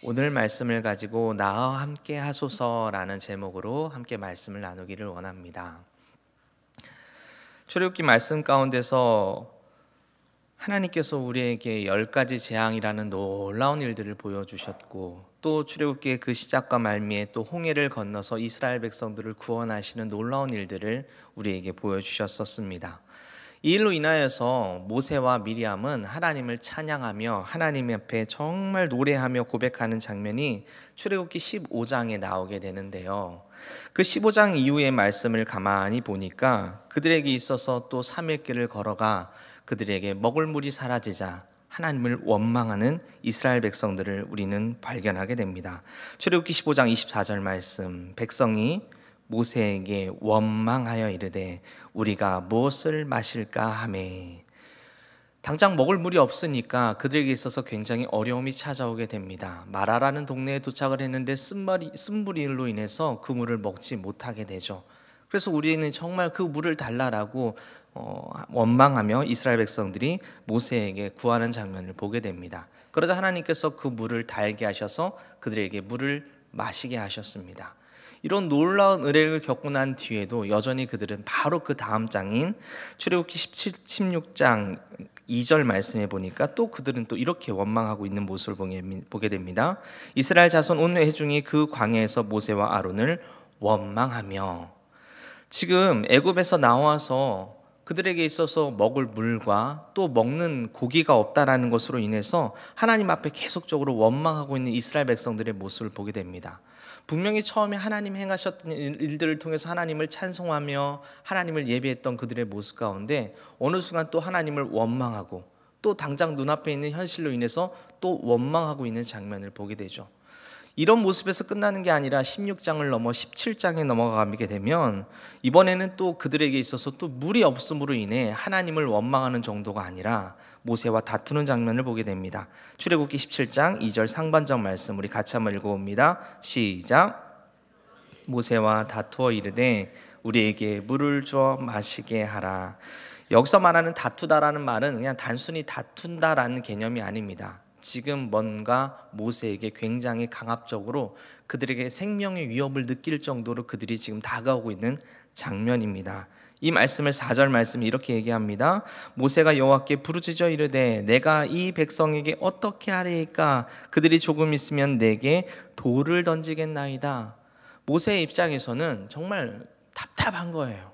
오늘 말씀을 가지고 나와 함께 하소서라는 제목으로 함께 말씀을 나누기를 원합니다. 출애굽기 말씀 가운데서 하나님께서 우리에게 10가지 재앙이라는 놀라운 일들을 보여주셨고, 또 출애굽기의 그 시작과 말미에 또 홍해를 건너서 이스라엘 백성들을 구원하시는 놀라운 일들을 우리에게 보여주셨었습니다. 이 일로 인하여서 모세와 미리암은 하나님을 찬양하며 하나님 앞에 정말 노래하며 고백하는 장면이 출애굽기 15장에 나오게 되는데요. 그 15장 이후의 말씀을 가만히 보니까 그들에게 있어서 또 3일 길을 걸어가 그들에게 먹을 물이 사라지자 하나님을 원망하는 이스라엘 백성들을 우리는 발견하게 됩니다. 출애굽기 15장 24절 말씀, 백성이 모세에게 원망하여 이르되 우리가 무엇을 마실까 하매, 당장 먹을 물이 없으니까 그들에게 있어서 굉장히 어려움이 찾아오게 됩니다. 마라라는 동네에 도착을 했는데 쓴물로 인해서 그 물을 먹지 못하게 되죠. 그래서 우리는 정말 그 물을 달라라고 원망하며 이스라엘 백성들이 모세에게 구하는 장면을 보게 됩니다. 그러자 하나님께서 그 물을 달게 하셔서 그들에게 물을 마시게 하셨습니다. 이런 놀라운 은혜를 겪고 난 뒤에도 여전히 그들은 바로 그 다음 장인 출애굽기 16장 2절 말씀에 보니까 또 그들은 또 이렇게 원망하고 있는 모습을 보게 됩니다. 이스라엘 자손 온 회중이 그 광야에서 모세와 아론을 원망하며, 지금 애굽에서 나와서 그들에게 있어서 먹을 물과 또 먹는 고기가 없다라는 것으로 인해서 하나님 앞에 계속적으로 원망하고 있는 이스라엘 백성들의 모습을 보게 됩니다. 분명히 처음에 하나님 행하셨던 일들을 통해서 하나님을 찬송하며 하나님을 예배했던 그들의 모습 가운데 어느 순간 또 하나님을 원망하고 또 당장 눈앞에 있는 현실로 인해서 또 원망하고 있는 장면을 보게 되죠. 이런 모습에서 끝나는 게 아니라 16장을 넘어 17장에 넘어가게 되면 이번에는 또 그들에게 있어서 또 물이 없음으로 인해 하나님을 원망하는 정도가 아니라 모세와 다투는 장면을 보게 됩니다. 출애굽기 17장 2절 상반절 말씀 우리 같이 한번 읽어봅니다. 시작. 모세와 다투어 이르되 우리에게 물을 주어 마시게 하라. 여기서 말하는 다투다라는 말은 그냥 단순히 다툰다라는 개념이 아닙니다. 지금 뭔가 모세에게 굉장히 강압적으로 그들에게 생명의 위협을 느낄 정도로 그들이 지금 다가오고 있는 장면입니다. 이 말씀을 4절 말씀이 이렇게 얘기합니다. 모세가 여호와께 부르짖어 이르되 내가 이 백성에게 어떻게 하리이까? 그들이 조금 있으면 내게 돌을 던지겠나이다. 모세의 입장에서는 정말 답답한 거예요.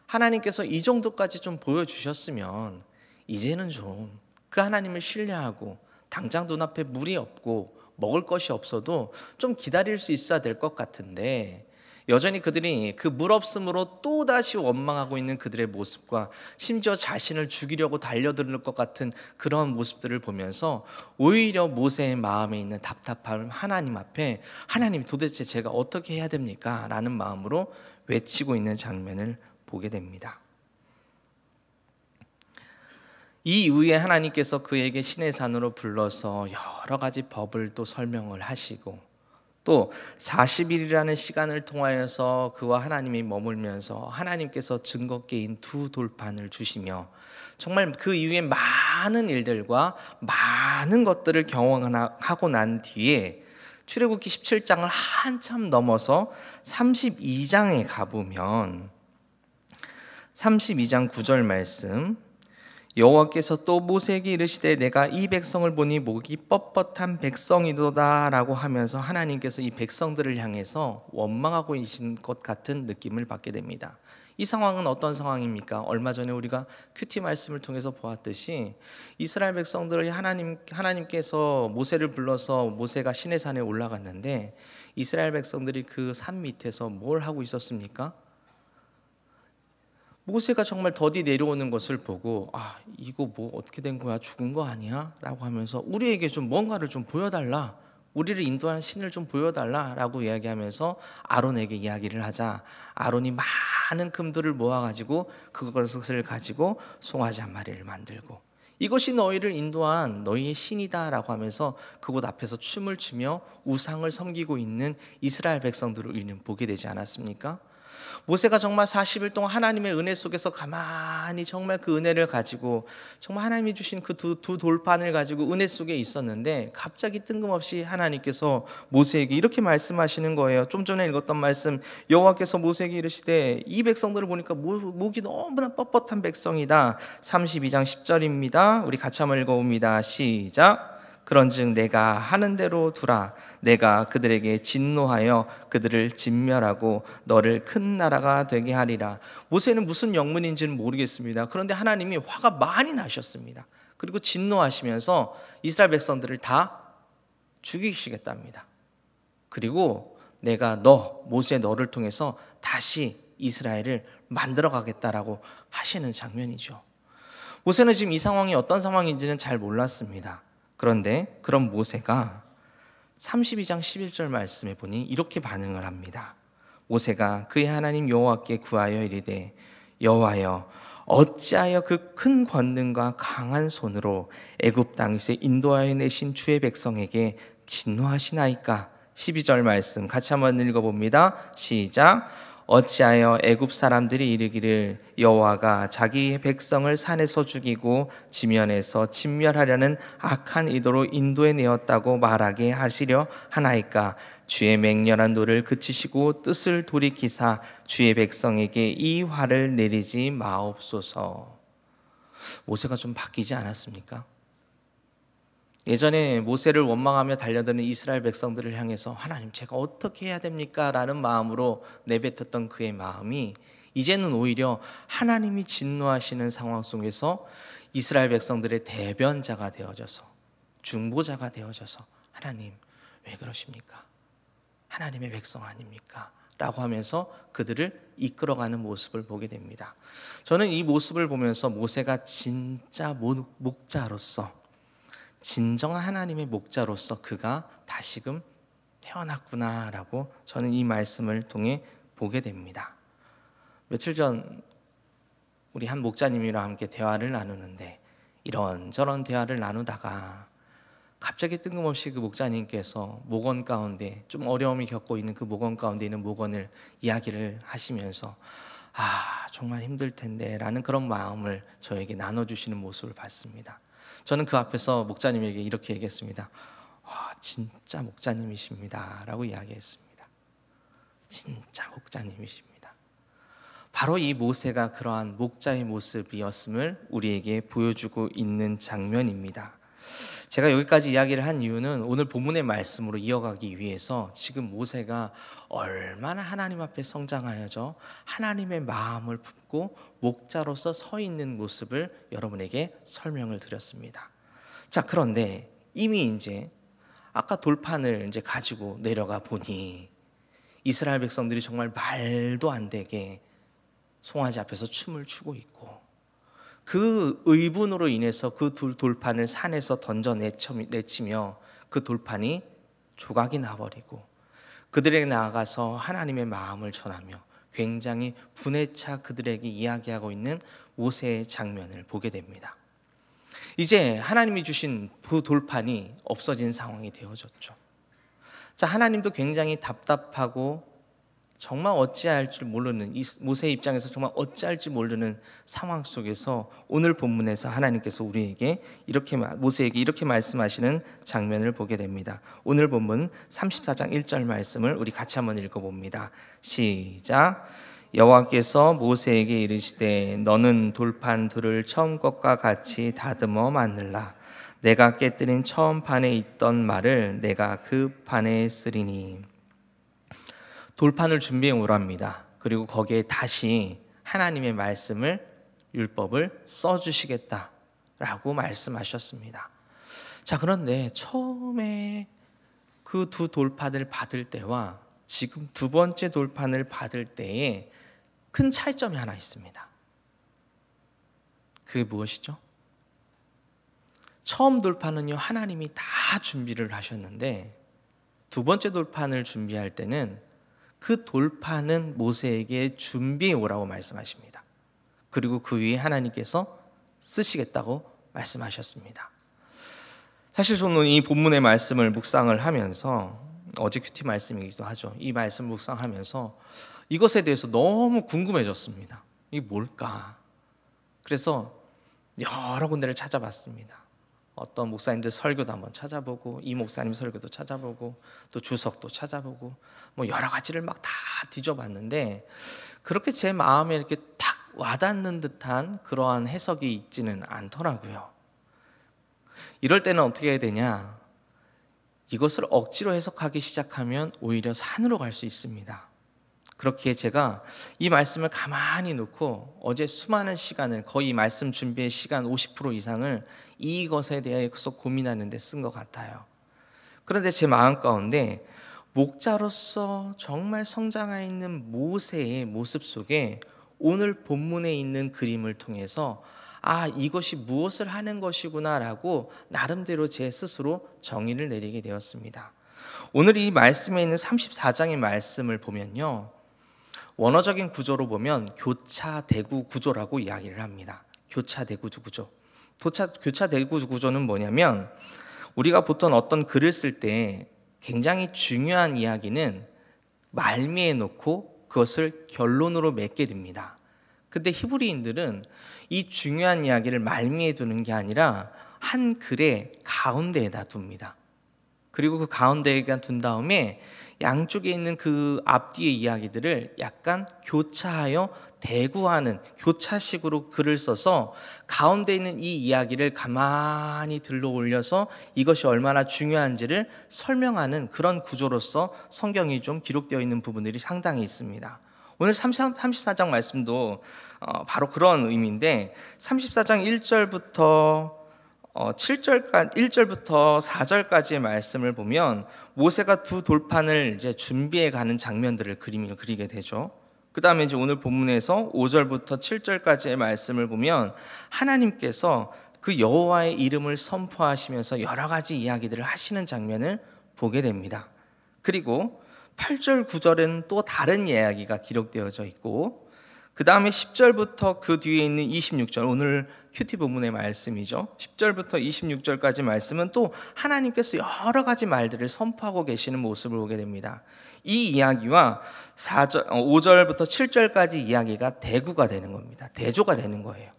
하나님께서 이 정도까지 좀 보여주셨으면 이제는 좀 그 하나님을 신뢰하고 당장 눈앞에 물이 없고 먹을 것이 없어도 좀 기다릴 수 있어야 될 것 같은데, 여전히 그들이 그 물 없음으로 또다시 원망하고 있는 그들의 모습과 심지어 자신을 죽이려고 달려들 것 같은 그런 모습들을 보면서 오히려 모세의 마음에 있는 답답함을 하나님 앞에, 하나님 도대체 제가 어떻게 해야 됩니까? 라는 마음으로 외치고 있는 장면을 보게 됩니다. 이 이후에 하나님께서 그에게 시내 산으로 불러서 여러 가지 법을 또 설명을 하시고, 또 40일이라는 시간을 통하여서 그와 하나님이 머물면서 하나님께서 증거계인 2돌판을 주시며 정말 그 이후에 많은 일들과 많은 것들을 경험하고 난 뒤에 출애굽기 17장을 한참 넘어서 32장에 가보면 32장 9절 말씀, 여호와께서 또 모세에게 이르시되 내가 이 백성을 보니 목이 뻣뻣한 백성이도다 라고 하면서 하나님께서 이 백성들을 향해서 원망하고 계신 것 같은 느낌을 받게 됩니다. 이 상황은 어떤 상황입니까? 얼마 전에 우리가 큐티 말씀을 통해서 보았듯이 이스라엘 백성들을 하나님께서 모세를 불러서 모세가 시내산에 올라갔는데 이스라엘 백성들이 그 산 밑에서 뭘 하고 있었습니까? 모세가 정말 더디 내려오는 것을 보고 이거 뭐 어떻게 된 거야? 죽은 거 아니야? 라고 하면서 우리에게 좀 뭔가를 좀 보여달라, 우리를 인도하는 신을 좀 보여달라 라고 이야기하면서 아론에게 이야기를 하자 아론이 많은 금들을 모아가지고 그것을 가지고 송아지 한 마리를 만들고 이것이 너희를 인도한 너희의 신이다 라고 하면서 그곳 앞에서 춤을 추며 우상을 섬기고 있는 이스라엘 백성들을 우리는 보게 되지 않았습니까? 모세가 정말 40일 동안 하나님의 은혜 속에서 가만히 정말 그 은혜를 가지고 정말 하나님이 주신 그 두 돌판을 가지고 은혜 속에 있었는데 갑자기 뜬금없이 하나님께서 모세에게 이렇게 말씀하시는 거예요. 좀 전에 읽었던 말씀, 여호와께서 모세에게 이르시되 이 백성들을 보니까 목이 너무나 뻣뻣한 백성이다. 32장 10절입니다. 우리 같이 한번 읽어봅니다. 시작. 그런즉 내가 하는 대로 두라. 내가 그들에게 진노하여 그들을 진멸하고 너를 큰 나라가 되게 하리라. 모세는 무슨 영문인지는 모르겠습니다. 그런데 하나님이 화가 많이 나셨습니다. 그리고 진노하시면서 이스라엘 백성들을 다 죽이시겠답니다. 그리고 내가 모세 너를 통해서 다시 이스라엘을 만들어 가겠다라고 하시는 장면이죠. 모세는 지금 이 상황이 어떤 상황인지는 잘 몰랐습니다. 그런데 그런 모세가 32장 11절 말씀에 보니 이렇게 반응을 합니다. 모세가 그의 하나님 여호와께 구하여 이르되 여호와여 어찌하여 그 큰 권능과 강한 손으로 애굽 땅에서 인도하여 내신 주의 백성에게 진노하시나이까. 12절 말씀 같이 한번 읽어봅니다. 시작. 어찌하여 애굽 사람들이 이르기를 여호와가 자기의 백성을 산에서 죽이고 지면에서 진멸하려는 악한 의도로 인도해 내었다고 말하게 하시려 하나이까. 주의 맹렬한 노를 그치시고 뜻을 돌이키사 주의 백성에게 이 화를 내리지 마옵소서. 모세가 좀 바뀌지 않았습니까? 예전에 모세를 원망하며 달려드는 이스라엘 백성들을 향해서 하나님 제가 어떻게 해야 됩니까? 라는 마음으로 내뱉었던 그의 마음이 이제는 오히려 하나님이 진노하시는 상황 속에서 이스라엘 백성들의 대변자가 되어져서 중보자가 되어져서 하나님 왜 그러십니까? 하나님의 백성 아닙니까? 라고 하면서 그들을 이끌어가는 모습을 보게 됩니다. 저는 이 모습을 보면서 모세가 진짜 목자로서 진정한 하나님의 목자로서 그가 다시금 태어났구나라고 저는 이 말씀을 통해 보게 됩니다. 며칠 전 우리 한 목자님이랑 함께 대화를 나누는데 이런저런 대화를 나누다가 갑자기 뜬금없이 그 목자님께서 목원 가운데 좀 어려움이 겪고 있는 그 목원 가운데 있는 목원을 이야기를 하시면서 정말 힘들 텐데 라는 그런 마음을 저에게 나눠주시는 모습을 봤습니다. 저는 그 앞에서 목자님에게 이렇게 얘기했습니다. 진짜 목자님이십니다 라고 이야기했습니다. 진짜 목자님이십니다. 바로 이 모세가 그러한 목자의 모습이었음을 우리에게 보여주고 있는 장면입니다. 제가 여기까지 이야기를 한 이유는 오늘 본문의 말씀으로 이어가기 위해서 지금 모세가 얼마나 하나님 앞에 성장하여져 하나님의 마음을 품고 목자로서 서 있는 모습을 여러분에게 설명을 드렸습니다. 자, 그런데 이미 이제 아까 돌판을 이제 가지고 내려가 보니 이스라엘 백성들이 정말 말도 안 되게 송아지 앞에서 춤을 추고 있고 그 의분으로 인해서 그 돌판을 산에서 던져 내치며 그 돌판이 조각이 나버리고 그들에게 나아가서 하나님의 마음을 전하며 굉장히 분에 차 그들에게 이야기하고 있는 모세의 장면을 보게 됩니다. 이제 하나님이 주신 그 돌판이 없어진 상황이 되어졌죠. 자, 하나님도 굉장히 답답하고 정말 어찌할 줄 모르는 모세의 입장에서 정말 어찌할지 모르는 상황 속에서 오늘 본문에서 하나님께서 우리에게 모세에게 이렇게 말씀하시는 장면을 보게 됩니다. 오늘 본문 34장 1절 말씀을 우리 같이 한번 읽어봅니다. 시작. 여호와께서 모세에게 이르시되 너는 돌판 둘을 처음 것과 같이 다듬어 만들라. 내가 깨뜨린 처음 판에 있던 말을 내가 그 판에 쓰리니. 돌판을 준비해 오랍니다. 그리고 거기에 다시 하나님의 말씀을 율법을 써주시겠다라고 말씀하셨습니다. 자, 그런데 처음에 그 두 돌판을 받을 때와 지금 두 번째 돌판을 받을 때에 큰 차이점이 하나 있습니다. 그게 무엇이죠? 처음 돌판은요, 하나님이 다 준비를 하셨는데 두 번째 돌판을 준비할 때는 그 돌판은 모세에게 준비해 오라고 말씀하십니다. 그리고 그 위에 하나님께서 쓰시겠다고 말씀하셨습니다. 사실 저는 이 본문의 말씀을 묵상을 하면서 어제 큐티 말씀이기도 하죠. 이 말씀을 묵상하면서 이것에 대해서 너무 궁금해졌습니다. 이게 뭘까? 그래서 여러 군데를 찾아봤습니다. 어떤 목사님들 설교도 한번 찾아보고, 이 목사님 설교도 찾아보고, 또 주석도 찾아보고, 뭐 여러 가지를 막 다 뒤져봤는데 그렇게 제 마음에 이렇게 탁 와닿는 듯한 그러한 해석이 있지는 않더라고요. 이럴 때는 어떻게 해야 되냐? 이것을 억지로 해석하기 시작하면 오히려 산으로 갈 수 있습니다. 그렇기에 제가 이 말씀을 가만히 놓고 어제 수많은 시간을, 거의 말씀 준비의 시간 50% 이상을 이것에 대해서 고민하는 데 쓴 것 같아요. 그런데 제 마음 가운데 목자로서 정말 성장해 있는 모세의 모습 속에 오늘 본문에 있는 그림을 통해서 이것이 무엇을 하는 것이구나 라고 나름대로 제 스스로 정의를 내리게 되었습니다. 오늘 이 말씀에 있는 34장의 말씀을 보면요, 원어적인 구조로 보면 교차대구 구조라고 이야기를 합니다. 교차대구 구조. 교차대구 구조는 뭐냐면, 우리가 보통 어떤 글을 쓸 때 굉장히 중요한 이야기는 말미에 놓고 그것을 결론으로 맺게 됩니다. 근데 히브리인들은 이 중요한 이야기를 말미에 두는 게 아니라 한 글의 가운데에다 둡니다. 그리고 그 가운데에다 둔 다음에 양쪽에 있는 그 앞뒤의 이야기들을 약간 교차하여 대구하는 교차식으로 글을 써서 가운데 있는 이 이야기를 가만히 들러 올려서 이것이 얼마나 중요한지를 설명하는 그런 구조로서 성경이 좀 기록되어 있는 부분들이 상당히 있습니다. 오늘 34장 말씀도 바로 그런 의미인데, 34장 1절부터 4절까지의 말씀을 보면 모세가 두 돌판을 이제 준비해 가는 장면들을 그림을 그리게 되죠. 그 다음에 이제 오늘 본문에서 5절부터 7절까지의 말씀을 보면 하나님께서 그 여호와의 이름을 선포하시면서 여러 가지 이야기들을 하시는 장면을 보게 됩니다. 그리고 8절, 9절에는 또 다른 이야기가 기록되어져 있고, 그 다음에 10절부터 그 뒤에 있는 26절, 오늘 큐티 본문의 말씀이죠. 10절부터 26절까지 말씀은 또 하나님께서 여러 가지 말들을 선포하고 계시는 모습을 보게 됩니다. 이 이야기와 5절부터 7절까지 이야기가 대구가 되는 겁니다. 대조가 되는 거예요.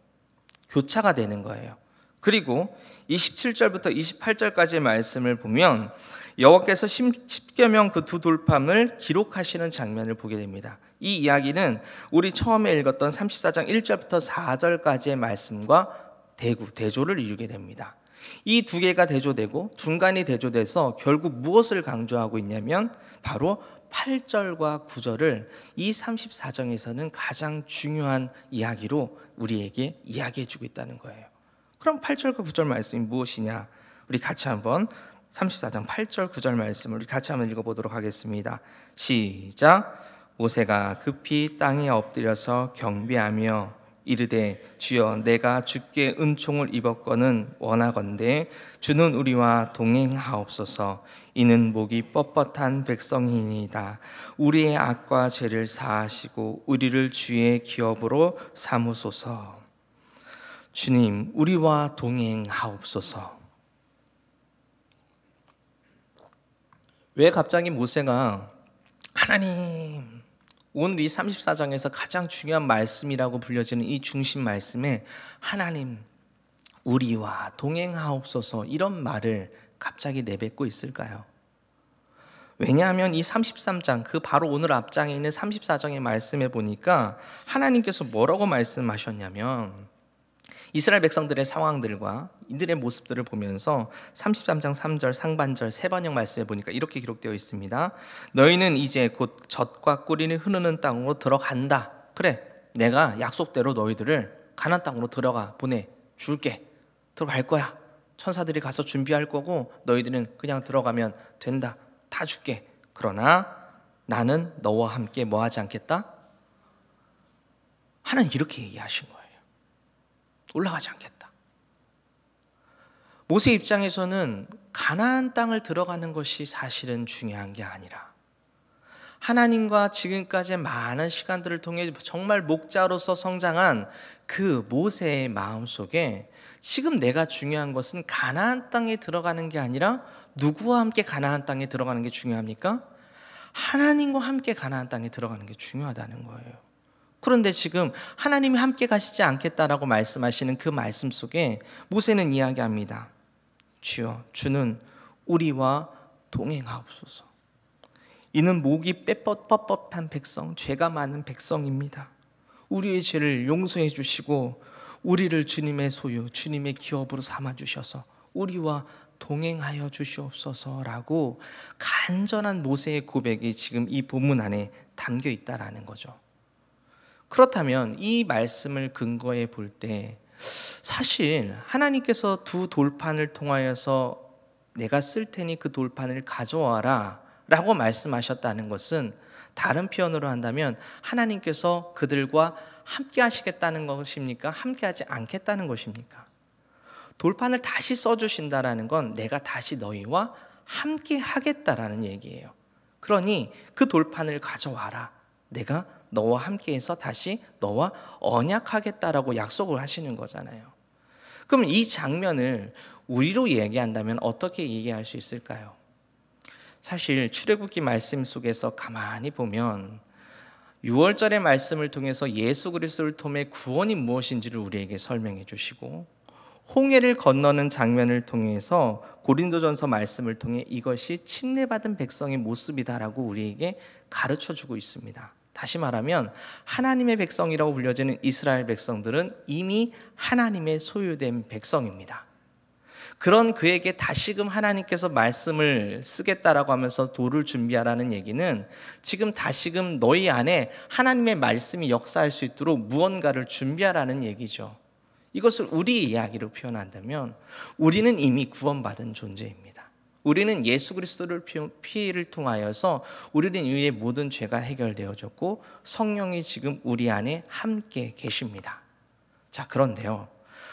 교차가 되는 거예요. 그리고 27절부터 28절까지의 말씀을 보면 여호와께서 십계명 그 두 돌판을 기록하시는 장면을 보게 됩니다. 이 이야기는 우리 처음에 읽었던 34장 1절부터 4절까지의 말씀과 대조를 이루게 됩니다. 이 두 개가 대조되고 중간이 대조돼서 결국 무엇을 강조하고 있냐면 바로 8절과 9절을 이 34장에서는 가장 중요한 이야기로 우리에게 이야기해주고 있다는 거예요. 그럼 8절과 9절 말씀이 무엇이냐? 우리 같이 한번 34장 8절 9절 말씀을 우리 같이 한번 읽어보도록 하겠습니다. 시작. 모세가 급히 땅에 엎드려서 경배하며 이르되 주여 내가 주께 은총을 입었거는 원하건대 주는 우리와 동행하옵소서. 이는 목이 뻣뻣한 백성이니이다. 우리의 악과 죄를 사하시고 우리를 주의 기업으로 삼으소서. 주님 우리와 동행하옵소서. 왜 갑자기 모세가 하나님, 오늘 이 34장에서 가장 중요한 말씀이라고 불려지는 이 중심 말씀에 하나님 우리와 동행하옵소서 이런 말을 갑자기 내뱉고 있을까요? 왜냐하면 이 33장, 그 바로 오늘 앞장에 있는 34장의 말씀에 보니까 하나님께서 뭐라고 말씀하셨냐면, 이스라엘 백성들의 상황들과 이들의 모습들을 보면서 33장 3절 상반절 세 번역 말씀에 보니까 이렇게 기록되어 있습니다. 너희는 이제 곧 젖과 꿀이 흐르는 땅으로 들어간다. 그래, 내가 약속대로 너희들을 가나안 땅으로 들어가 보내줄게. 들어갈 거야. 천사들이 가서 준비할 거고 너희들은 그냥 들어가면 된다. 다 줄게. 그러나 나는 너와 함께 뭐 하지 않겠다? 하나님 이렇게 얘기하신 거예요. 올라가지 않겠다. 모세 입장에서는 가나안 땅을 들어가는 것이 사실은 중요한 게 아니라 하나님과 지금까지 많은 시간들을 통해 정말 목자로서 성장한 그 모세의 마음속에 지금 내가 중요한 것은 가나안 땅에 들어가는 게 아니라 누구와 함께 가나안 땅에 들어가는 게 중요합니까? 하나님과 함께 가나안 땅에 들어가는 게 중요하다는 거예요. 그런데 지금 하나님이 함께 가시지 않겠다라고 말씀하시는 그 말씀 속에 모세는 이야기합니다. 주여, 주는 우리와 동행하옵소서. 이는 목이 뻣뻣한 백성, 죄가 많은 백성입니다. 우리의 죄를 용서해 주시고 우리를 주님의 소유, 주님의 기업으로 삼아 주셔서 우리와 동행하여 주시옵소서라고 간절한 모세의 고백이 지금 이 본문 안에 담겨 있다라는 거죠. 그렇다면 이 말씀을 근거해 볼 때 사실 하나님께서 두 돌판을 통하여서 내가 쓸 테니 그 돌판을 가져와라 라고 말씀하셨다는 것은 다른 표현으로 한다면 하나님께서 그들과 함께 하시겠다는 것입니까? 함께 하지 않겠다는 것입니까? 돌판을 다시 써주신다라는 건 내가 다시 너희와 함께 하겠다라는 얘기예요. 그러니 그 돌판을 가져와라. 내가 너와 함께해서 다시 너와 언약하겠다라고 약속을 하시는 거잖아요. 그럼 이 장면을 우리로 얘기한다면 어떻게 얘기할 수 있을까요? 사실 출애굽기 말씀 속에서 가만히 보면 6월절의 말씀을 통해서 예수 그리스도를 통해 구원이 무엇인지를 우리에게 설명해 주시고, 홍해를 건너는 장면을 통해서 고린도전서 말씀을 통해 이것이 침례받은 백성의 모습이다라고 우리에게 가르쳐 주고 있습니다. 다시 말하면 하나님의 백성이라고 불려지는 이스라엘 백성들은 이미 하나님의 소유된 백성입니다. 그런 그에게 다시금 하나님께서 말씀을 쓰겠다라고 하면서 돌을 준비하라는 얘기는 지금 다시금 너희 안에 하나님의 말씀이 역사할 수 있도록 무언가를 준비하라는 얘기죠. 이것을 우리 이야기로 표현한다면 우리는 이미 구원받은 존재입니다. 우리는 예수 그리스도를 피를 통하여서 우리는 이의 모든 죄가 해결되어졌고 성령이 지금 우리 안에 함께 계십니다. 자, 그런데요,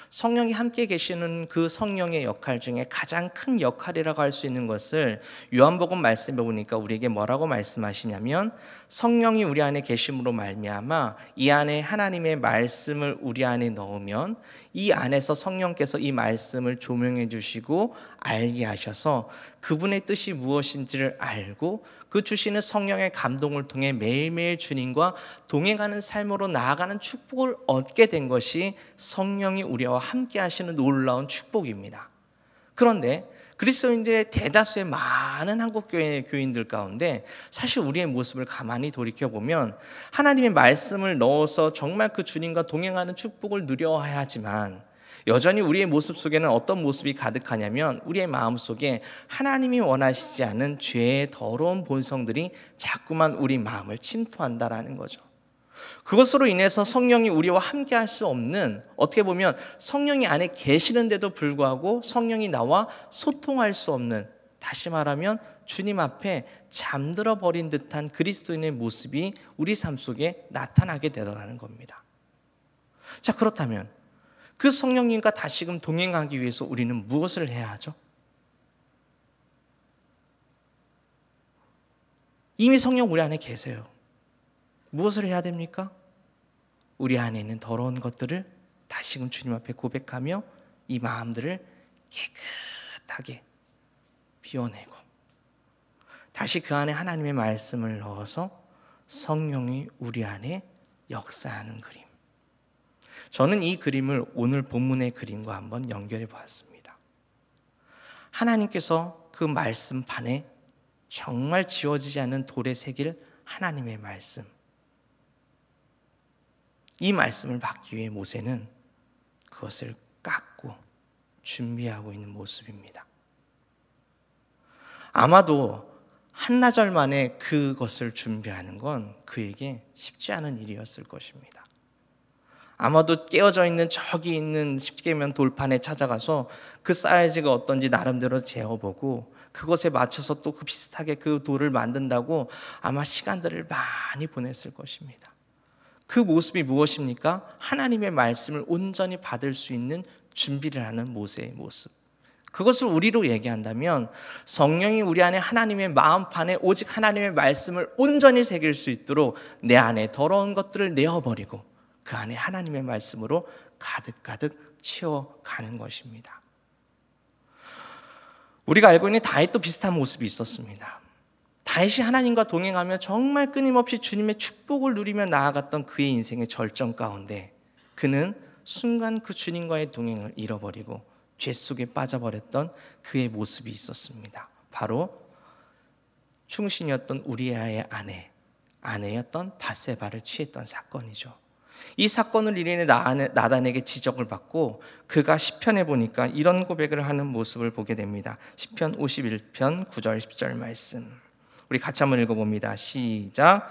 성령이 함께 계시는 그 성령의 역할 중에 가장 큰 역할이라고 할 수 있는 것을 요한복음 말씀에 보니까 우리에게 뭐라고 말씀하시냐면, 성령이 우리 안에 계심으로 말미암아 이 안에 하나님의 말씀을 우리 안에 넣으면 이 안에서 성령께서 이 말씀을 조명해 주시고 알게 하셔서 그분의 뜻이 무엇인지를 알고 그 주시는 성령의 감동을 통해 매일매일 주님과 동행하는 삶으로 나아가는 축복을 얻게 된 것이 성령이 우리와 함께 하시는 놀라운 축복입니다. 그런데 그리스도인들의 대다수의 많은 한국교회 교인들 가운데 사실 우리의 모습을 가만히 돌이켜보면 하나님의 말씀을 넣어서 정말 그 주님과 동행하는 축복을 누려야 하지만 여전히 우리의 모습 속에는 어떤 모습이 가득하냐면 우리의 마음 속에 하나님이 원하시지 않은 죄의 더러운 본성들이 자꾸만 우리 마음을 침투한다라는 거죠. 그것으로 인해서 성령이 우리와 함께 할 수 없는, 어떻게 보면 성령이 안에 계시는데도 불구하고 성령이 나와 소통할 수 없는, 다시 말하면 주님 앞에 잠들어 버린 듯한 그리스도인의 모습이 우리 삶 속에 나타나게 되더라는 겁니다. 자, 그렇다면 그 성령님과 다시금 동행하기 위해서 우리는 무엇을 해야 하죠? 이미 성령 우리 안에 계세요. 무엇을 해야 됩니까? 우리 안에 있는 더러운 것들을 다시금 주님 앞에 고백하며 이 마음들을 깨끗하게 비워내고 다시 그 안에 하나님의 말씀을 넣어서 성령이 우리 안에 역사하는 그림. 저는 이 그림을 오늘 본문의 그림과 한번 연결해 보았습니다. 하나님께서 그 말씀판에 정말 지워지지 않는 돌의 새길 하나님의 말씀, 이 말씀을 받기 위해 모세는 그것을 깎고 준비하고 있는 모습입니다. 아마도 한나절 만에 그것을 준비하는 건 그에게 쉽지 않은 일이었을 것입니다. 아마도 깨어져 있는 저기 있는 십계명 돌판에 찾아가서 그 사이즈가 어떤지 나름대로 재어보고 그것에 맞춰서 또 그 비슷하게 그 돌을 만든다고 아마 시간들을 많이 보냈을 것입니다. 그 모습이 무엇입니까? 하나님의 말씀을 온전히 받을 수 있는 준비를 하는 모세의 모습. 그것을 우리로 얘기한다면 성령이 우리 안에 하나님의 마음판에 오직 하나님의 말씀을 온전히 새길 수 있도록 내 안에 더러운 것들을 내어버리고 그 안에 하나님의 말씀으로 가득가득 채워가는 것입니다. 우리가 알고 있는 다윗도 비슷한 모습이 있었습니다. 다윗이 하나님과 동행하며 정말 끊임없이 주님의 축복을 누리며 나아갔던 그의 인생의 절정 가운데 그는 순간 그 주님과의 동행을 잃어버리고 죄 속에 빠져버렸던 그의 모습이 있었습니다. 바로 충신이었던 우리아의 아내였던 밧세바를 취했던 사건이죠. 이 사건을 인해 나단에게 지적을 받고 그가 시편에 보니까 이런 고백을 하는 모습을 보게 됩니다. 시편 51편 9절 10절 말씀 우리 같이 한번 읽어봅니다. 시작.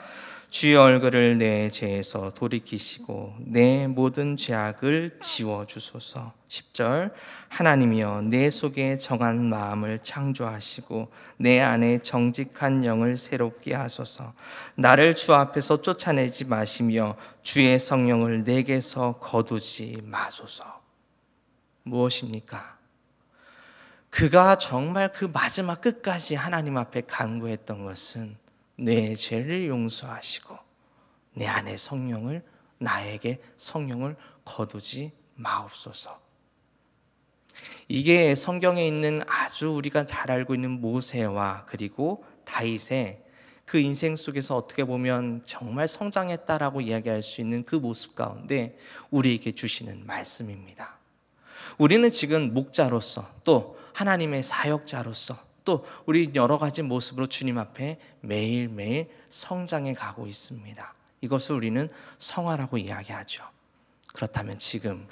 주의 얼굴을 내 죄에서 돌이키시고 내 모든 죄악을 지워주소서. 10절 하나님이여 내 속에 정한 마음을 창조하시고 내 안에 정직한 영을 새롭게 하소서. 나를 주 앞에서 쫓아내지 마시며 주의 성령을 내게서 거두지 마소서. 무엇입니까? 그가 정말 그 마지막 끝까지 하나님 앞에 간구했던 것은 내 죄를 용서하시고 내 안에 나에게 성령을 거두지 마옵소서. 이게 성경에 있는 아주 우리가 잘 알고 있는 모세와 그리고 다윗의 그 인생 속에서 어떻게 보면 정말 성장했다라고 이야기할 수 있는 그 모습 가운데 우리에게 주시는 말씀입니다. 우리는 지금 목자로서 또 하나님의 사역자로서 또 우리 여러 가지 모습으로 주님 앞에 매일매일 성장해 가고 있습니다. 이것을 우리는 성화라고 이야기하죠. 그렇다면 지금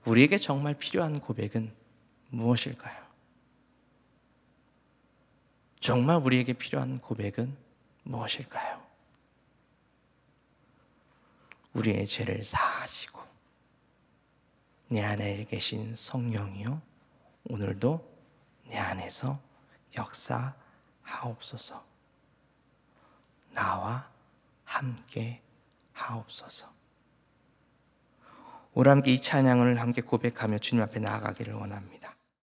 우리에게 정말 필요한 고백은 무엇일까요? 정말 우리에게 필요한 고백은 무엇일까요? 우리의 죄를 사하시고 내 안에 계신 성령이요 오늘도 내 안에서 역사하옵소서. 나와 함께 하옵소서. 오늘 함께 이 찬양을 함께 고백하며 주님 앞에 나아가기를 원합니다.